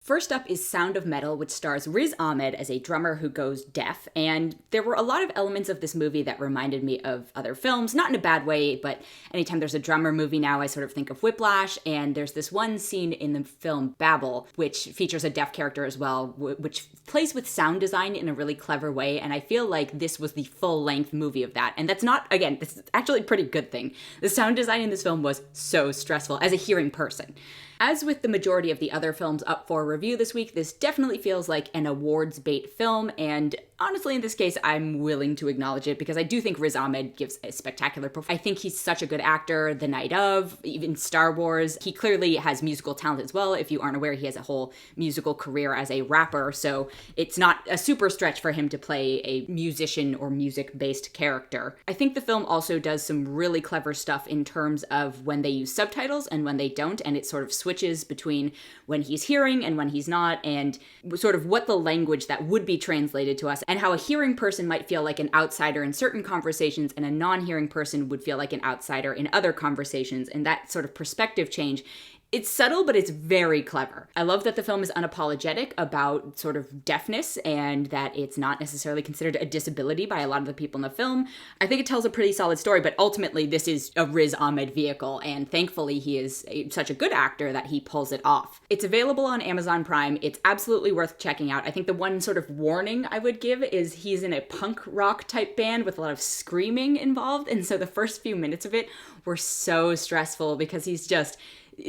First up is Sound of Metal, which stars Riz Ahmed as a drummer who goes deaf, and there were a lot of elements of this movie that reminded me of other films, not in a bad way, but anytime there's a drummer movie now, I sort of think of Whiplash, and there's this one scene in the film Babel, which features a deaf character as well, which plays with sound design in a really clever way, and I feel like this was the full-length movie of that, and that's not, again, this is actually a pretty good thing. The sound design in this film was so stressful as a hearing person. As with the majority of the other films up for review this week, this definitely feels like an awards bait film, and honestly, in this case, I'm willing to acknowledge it because I do think Riz Ahmed gives a spectacular performance. I think he's such a good actor. The Night Of, even Star Wars. He clearly has musical talent as well. If you aren't aware, he has a whole musical career as a rapper, so it's not a super stretch for him to play a musician or music-based character. I think the film also does some really clever stuff in terms of when they use subtitles and when they don't, and it sort of switches between when he's hearing and when he's not, and sort of what the language that would be translated to us, and how a hearing person might feel like an outsider in certain conversations and a non-hearing person would feel like an outsider in other conversations, and that sort of perspective change. It's subtle, but it's very clever. I love that the film is unapologetic about sort of deafness and that it's not necessarily considered a disability by a lot of the people in the film. I think it tells a pretty solid story, but ultimately this is a Riz Ahmed vehicle, and thankfully he is such a good actor that he pulls it off. It's available on Amazon Prime. It's absolutely worth checking out. I think the one sort of warning I would give is he's in a punk rock type band with a lot of screaming involved, and so the first few minutes of it were so stressful because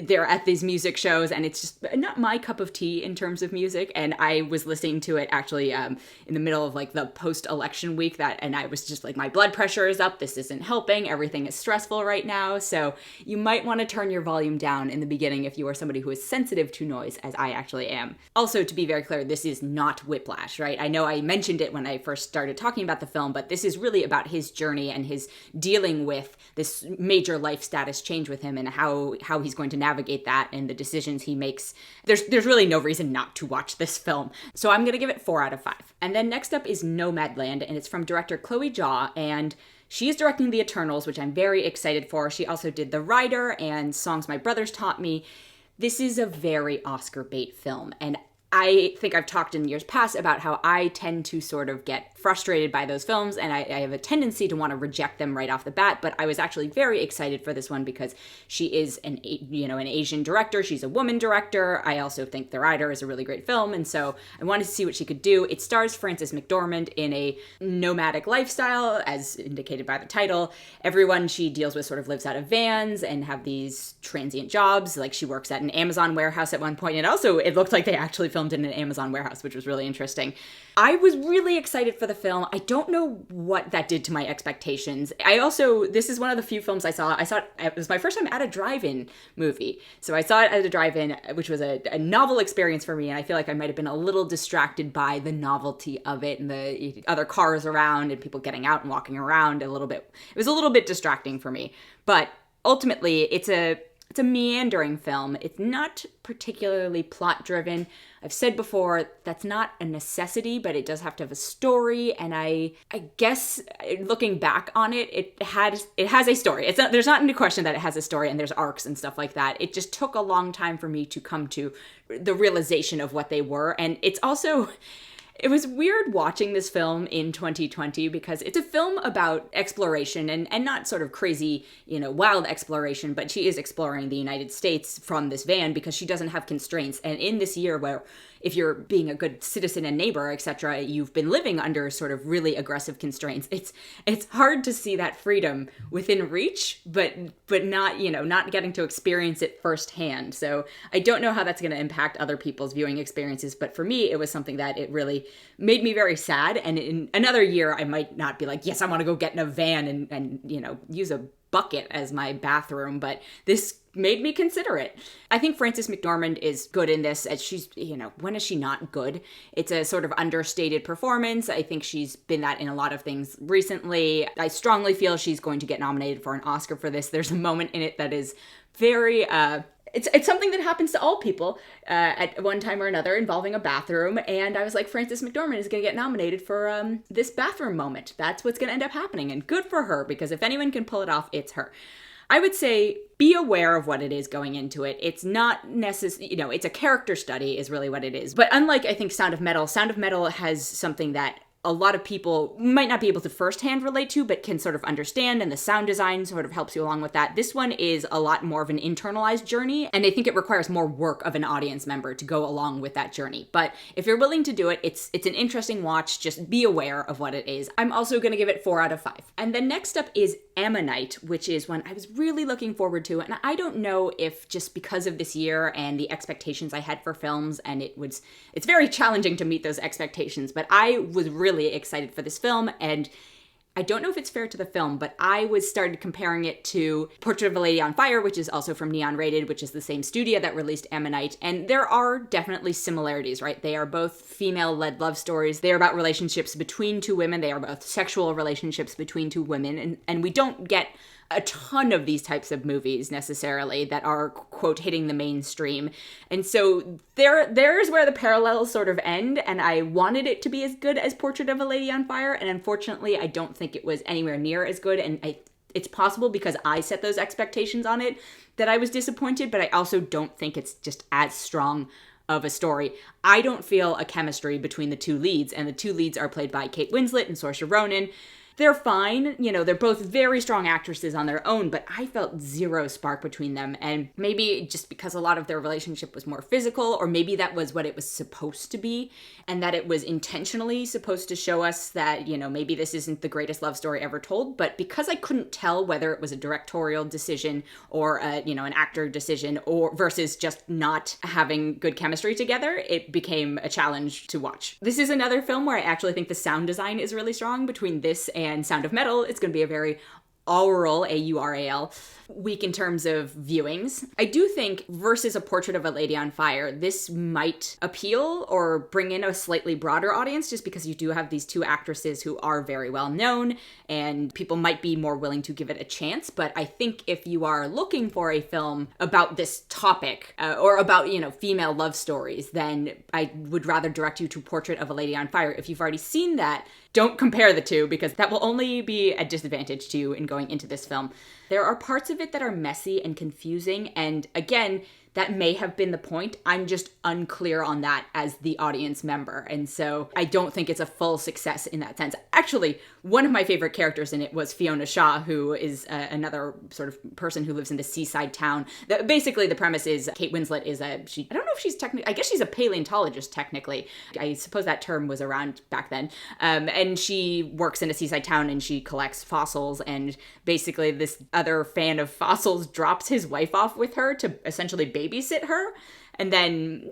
they're at these music shows, and it's just not my cup of tea in terms of music. And I was listening to it actually in the middle of like the post-election week and I was just like, my blood pressure is up. This isn't helping. Everything is stressful right now. So you might want to turn your volume down in the beginning if you are somebody who is sensitive to noise, as I actually am. Also, to be very clear, this is not Whiplash, right? I know I mentioned it when I first started talking about the film, but this is really about his journey and his dealing with this major life status change with him and how he's going to navigate that and the decisions he makes. There's really no reason not to watch this film. So I'm going to give it 4 out of 5. And then next up is Nomadland, and it's from director Chloe Zhao, and she is directing The Eternals, which I'm very excited for. She also did The Rider and Songs My Brothers Taught Me. This is a very Oscar bait film, and I think I've talked in years past about how I tend to sort of get frustrated by those films, and I have a tendency to want to reject them right off the bat, but I was actually very excited for this one because she is an Asian director. She's a woman director. I also think The Rider is a really great film, and so I wanted to see what she could do. It stars Frances McDormand in a nomadic lifestyle, as indicated by the title. Everyone she deals with sort of lives out of vans and have these transient jobs, like she works at an Amazon warehouse at one point, and also it looked like they actually filmed in an Amazon warehouse, which was really interesting. I was really excited for the film. I don't know what that did to my expectations. This is one of the few films I saw it was my first time at a drive-in movie. So I saw it at a drive-in, which was a novel experience for me, and I feel like I might have been a little distracted by the novelty of it and the other cars around and people getting out and walking around a little bit. It was a little bit distracting for me. But ultimately, it's a meandering film. It's not particularly plot-driven. I've said before, that's not a necessity, but it does have to have a story, and I guess looking back on it, it has a story. There's not any question that it has a story, and there's arcs and stuff like that. It just took a long time for me to come to the realization of what they were, and it's also... It was weird watching this film in 2020 because it's a film about exploration and not sort of crazy, wild exploration, but she is exploring the United States from this van because she doesn't have constraints. And in this year where if you're being a good citizen and neighbor, etc., you've been living under sort of really aggressive constraints. It's hard to see that freedom within reach, but not, not getting to experience it firsthand. So I don't know how that's going to impact other people's viewing experiences, but for me, it was something that it really made me very sad. And in another year, I might not be like, yes, I want to go get in a van and use a bucket as my bathroom, but this made me consider it. I think Frances McDormand is good in this, as she's, when is she not good? It's a sort of understated performance. I think she's been that in a lot of things recently. I strongly feel she's going to get nominated for an Oscar for this. There's a moment in it that is very, it's something that happens to all people at one time or another involving a bathroom, and I was like, Frances McDormand is going to get nominated for this bathroom moment. That's what's going to end up happening, and good for her, because if anyone can pull it off, it's her. I would say be aware of what it is going into it. It's not necessarily, it's a character study is really what it is. But unlike, I think, Sound of Metal has something that a lot of people might not be able to firsthand relate to, but can sort of understand, and the sound design sort of helps you along with that. This one is a lot more of an internalized journey, and I think it requires more work of an audience member to go along with that journey. But if you're willing to do it, it's an interesting watch. Just be aware of what it is. I'm also going to give it 4 out of 5. And then next up is Ammonite, which is one I was really looking forward to, and I don't know if just because of this year and the expectations I had for films, and it's very challenging to meet those expectations, but I was really excited for this film, and I don't know if it's fair to the film, but I started comparing it to Portrait of a Lady on Fire, which is also from Neon Rated, which is the same studio that released Ammonite, and there are definitely similarities, right? They are both female-led love stories. They are about relationships between two women. They are both sexual relationships between two women, and we don't get a ton of these types of movies necessarily that are, quote, hitting the mainstream. And so there's where the parallels sort of end, and I wanted it to be as good as Portrait of a Lady on Fire, and unfortunately I don't think it was anywhere near as good, and it's possible because I set those expectations on it that I was disappointed, but I also don't think it's just as strong of a story. I don't feel a chemistry between the two leads, and the two leads are played by Kate Winslet and Saoirse Ronan. They're fine, they're both very strong actresses on their own, but I felt zero spark between them, and maybe just because a lot of their relationship was more physical, or maybe that was what it was supposed to be, and that it was intentionally supposed to show us that, maybe this isn't the greatest love story ever told, but because I couldn't tell whether it was a directorial decision or, an actor decision or versus just not having good chemistry together, it became a challenge to watch. This is another film where I actually think the sound design is really strong between this and Sound of Metal. It's going to be a very aural, A-U-R-A-L, week in terms of viewings. I do think versus A Portrait of a Lady on Fire, this might appeal or bring in a slightly broader audience just because you do have these two actresses who are very well known and people might be more willing to give it a chance. But I think if you are looking for a film about this topic or about, female love stories, then I would rather direct you to Portrait of a Lady on Fire. If you've already seen that, don't compare the two because that will only be a disadvantage to you in going into this film. There are parts of it that are messy and confusing, and again, that may have been the point. I'm just unclear on that as the audience member, and so I don't think it's a full success in that sense. Actually, one of my favorite characters in it was Fiona Shaw, who is another sort of person who lives in the seaside town. Basically, the premise is Kate Winslet is I don't know if she's technically, I guess she's a paleontologist technically. I suppose that term was around back then. And she works in a seaside town and she collects fossils, and basically this other fan of fossils drops his wife off with her to essentially babysit her. And then,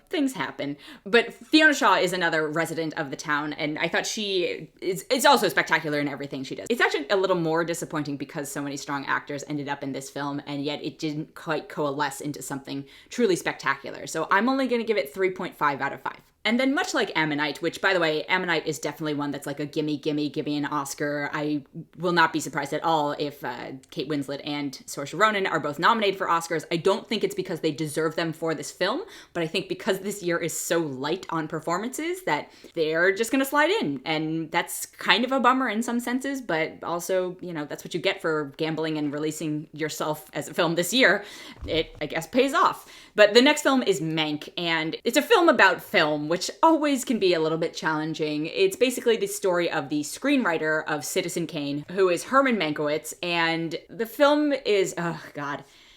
things happen. But Fiona Shaw is another resident of the town, and I thought she is also spectacular in everything she does. It's actually a little more disappointing because so many strong actors ended up in this film, and yet it didn't quite coalesce into something truly spectacular. So I'm only going to give it 3.5 out of 5. And then much like Ammonite, which, by the way, Ammonite is definitely one that's like a gimme an Oscar. I will not be surprised at all if Kate Winslet and Saoirse Ronan are both nominated for Oscars. I don't think it's because they deserve them for this film, but I think because this year is so light on performances that they're just going to slide in. And that's kind of a bummer in some senses, but also, that's what you get for gambling and releasing yourself as a film this year. It, I guess, pays off. But the next film is Mank, and it's a film about film, which always can be a little bit challenging. It's basically the story of the screenwriter of Citizen Kane, who is Herman Mankiewicz, and the film is,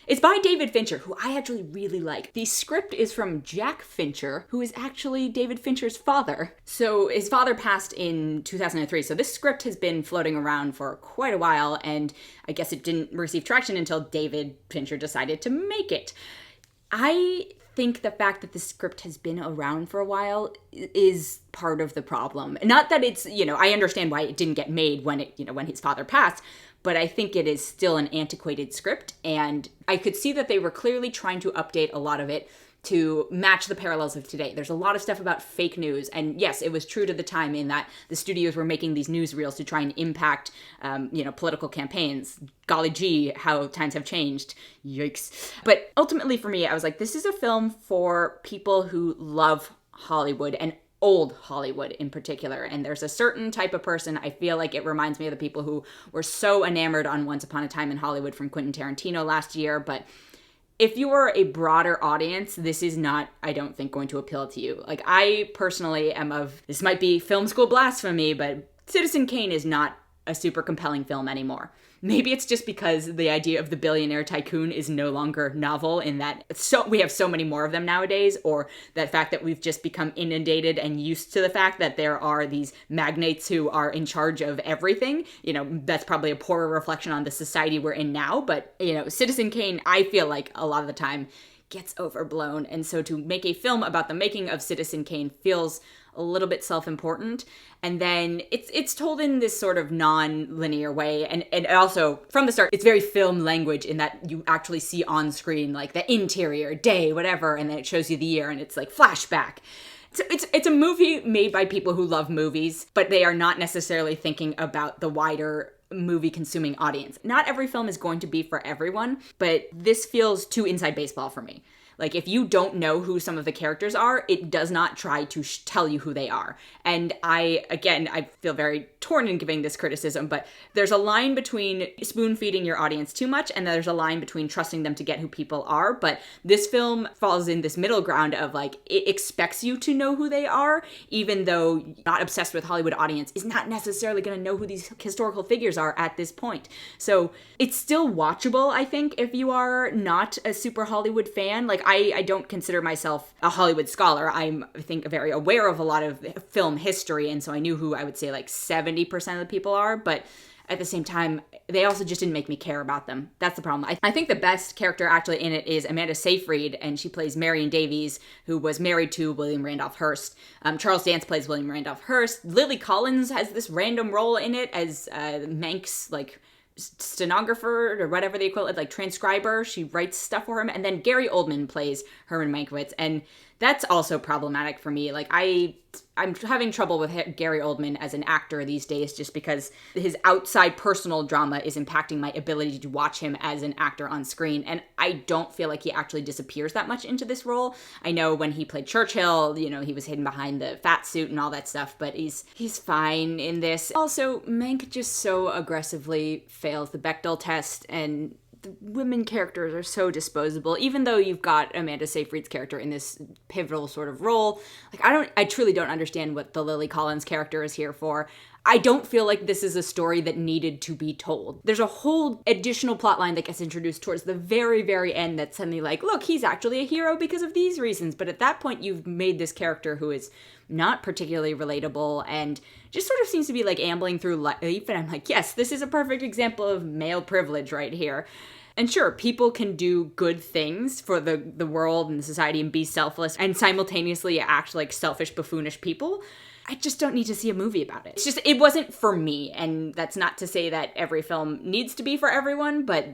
it's by David Fincher, who I actually really like. The script is from Jack Fincher, who is actually David Fincher's father. So his father passed in 2003, so this script has been floating around for quite a while, and I guess it didn't receive traction until David Fincher decided to make it. I think the fact that the script has been around for a while is part of the problem. Not that it's, I understand why it didn't get made when when his father passed, but I think it is still an antiquated script, and I could see that they were clearly trying to update a lot of it to match the parallels of today. There's a lot of stuff about fake news, and yes, it was true to the time in that the studios were making these newsreels to try and impact, political campaigns. Golly gee, how times have changed. Yikes. But ultimately for me, I was like, this is a film for people who love Hollywood and old Hollywood in particular. And there's a certain type of person, I feel like it reminds me of the people who were so enamored on Once Upon a Time in Hollywood from Quentin Tarantino last year. But if you are a broader audience, this is not, I don't think, going to appeal to you. Like, I personally am of, this might be film school blasphemy, but Citizen Kane is not a super compelling film anymore. Maybe it's just because the idea of the billionaire tycoon is no longer novel in that we have so many more of them nowadays, or that fact that we've just become inundated and used to the fact that there are these magnates who are in charge of everything. That's probably a poorer reflection on the society we're in now. But, Citizen Kane, I feel like a lot of the time gets overblown. And so to make a film about the making of Citizen Kane feels a little bit self-important. And then it's told in this sort of non-linear way. And also, from the start, it's very film language in that you actually see on screen, like, the interior, day, whatever, and then it shows you the year, and it's like flashback. So it's a movie made by people who love movies, but they are not necessarily thinking about the wider movie-consuming audience. Not every film is going to be for everyone, but this feels too inside baseball for me. Like, if you don't know who some of the characters are, it does not try to tell you who they are. And I feel very torn in giving this criticism, but there's a line between spoon-feeding your audience too much, and there's a line between trusting them to get who people are. But this film falls in this middle ground of, like, it expects you to know who they are, even though not obsessed with Hollywood audience is not necessarily going to know who these historical figures are at this point. So it's still watchable, I think, if you are not a super Hollywood fan. Like, I don't consider myself a Hollywood scholar. I'm, I think, very aware of a lot of film history, and so I knew who I would say like 70% of the people are, but at the same time, they also just didn't make me care about them. That's the problem. I think the best character actually in it is Amanda Seyfried, and she plays Marion Davies, who was married to William Randolph Hearst. Charles Dance plays William Randolph Hearst. Lily Collins has this random role in it as Mank's, like, stenographer or whatever they call it, like transcriber. She writes stuff for him. And then Gary Oldman plays Herman Mankiewicz, and that's also problematic for me. Like, I'm having trouble with Gary Oldman as an actor these days just because his outside personal drama is impacting my ability to watch him as an actor on screen. And I don't feel like he actually disappears that much into this role. I know when he played Churchill, he was hidden behind the fat suit and all that stuff, but he's fine in this. Also, Mank just so aggressively fails the Bechdel test, and the women characters are so disposable. Even though you've got Amanda Seyfried's character in this pivotal sort of role, like, I truly don't understand what the Lily Collins character is here for. I don't feel like this is a story that needed to be told. There's a whole additional plot line that gets introduced towards the very, very end that's suddenly like, look, he's actually a hero because of these reasons. But at that point, you've made this character who is not particularly relatable and just sort of seems to be like ambling through life. And I'm like, yes, this is a perfect example of male privilege right here. And sure, people can do good things for the world and the society and be selfless and simultaneously act like selfish, buffoonish people. I just don't need to see a movie about it. It's just, it wasn't for me. And that's not to say that every film needs to be for everyone, but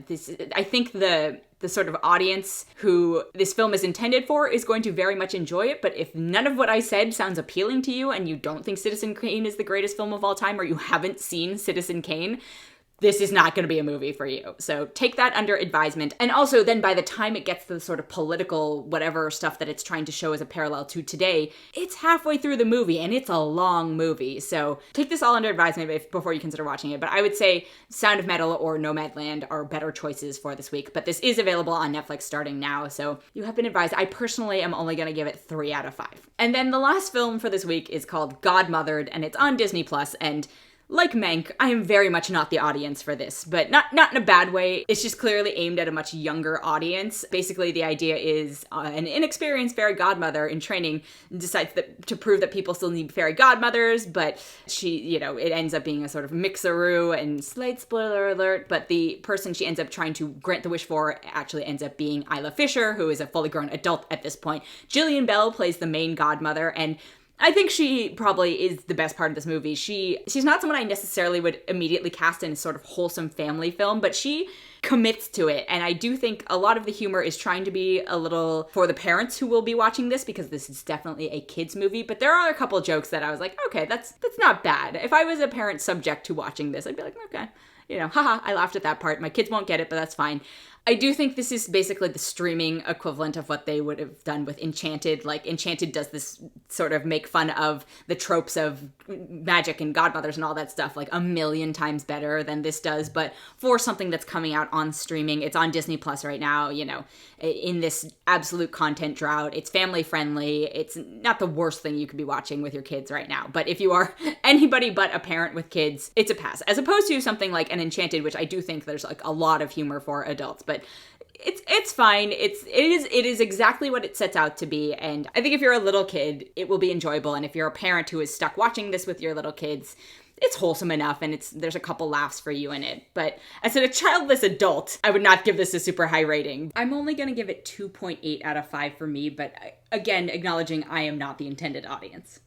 I think the sort of audience who this film is intended for is going to very much enjoy it. But if none of what I said sounds appealing to you and you don't think Citizen Kane is the greatest film of all time, or you haven't seen Citizen Kane, this is not going to be a movie for you. So take that under advisement. And also then by the time it gets to the sort of political whatever stuff that it's trying to show as a parallel to today, it's halfway through the movie and it's a long movie. So take this all under advisement before you consider watching it. But I would say Sound of Metal or Nomadland are better choices for this week. But this is available on Netflix starting now, so you have been advised. I personally am only going to give it 3 out of 5. And then the last film for this week is called Godmothered, and it's on Disney+, and like Mank, I am very much not the audience for this, but not in a bad way. It's just clearly aimed at a much younger audience. Basically, the idea is an inexperienced fairy godmother in training decides to prove that people still need fairy godmothers, but she, it ends up being a sort of mixeroo, and slight spoiler alert, but the person she ends up trying to grant the wish for actually ends up being Isla Fisher, who is a fully grown adult at this point. Jillian Bell plays the main godmother, and I think she probably is the best part of this movie. She's not someone I necessarily would immediately cast in a sort of wholesome family film, but she commits to it. And I do think a lot of the humor is trying to be a little for the parents who will be watching this, because this is definitely a kid's movie. But there are a couple of jokes that I was like, okay, that's not bad. If I was a parent subject to watching this, I'd be like, okay, haha, I laughed at that part. My kids won't get it, but that's fine. I do think this is basically the streaming equivalent of what they would have done with Enchanted. Like, Enchanted does this sort of make fun of the tropes of magic and godmothers and all that stuff, like, a million times better than this does. But for something that's coming out on streaming, it's on Disney Plus right now, you know, in this absolute content drought. It's family friendly. It's not the worst thing you could be watching with your kids right now. But if you are anybody but a parent with kids, it's a pass. As opposed to something like an Enchanted, which I do think there's like a lot of humor for adults. But it's fine. It is exactly what it sets out to be. And I think if you're a little kid, it will be enjoyable. And if you're a parent who is stuck watching this with your little kids, it's wholesome enough and there's a couple laughs for you in it. But as a childless adult, I would not give this a super high rating. I'm only going to give it 2.8 out of 5 for me, but again, acknowledging I am not the intended audience.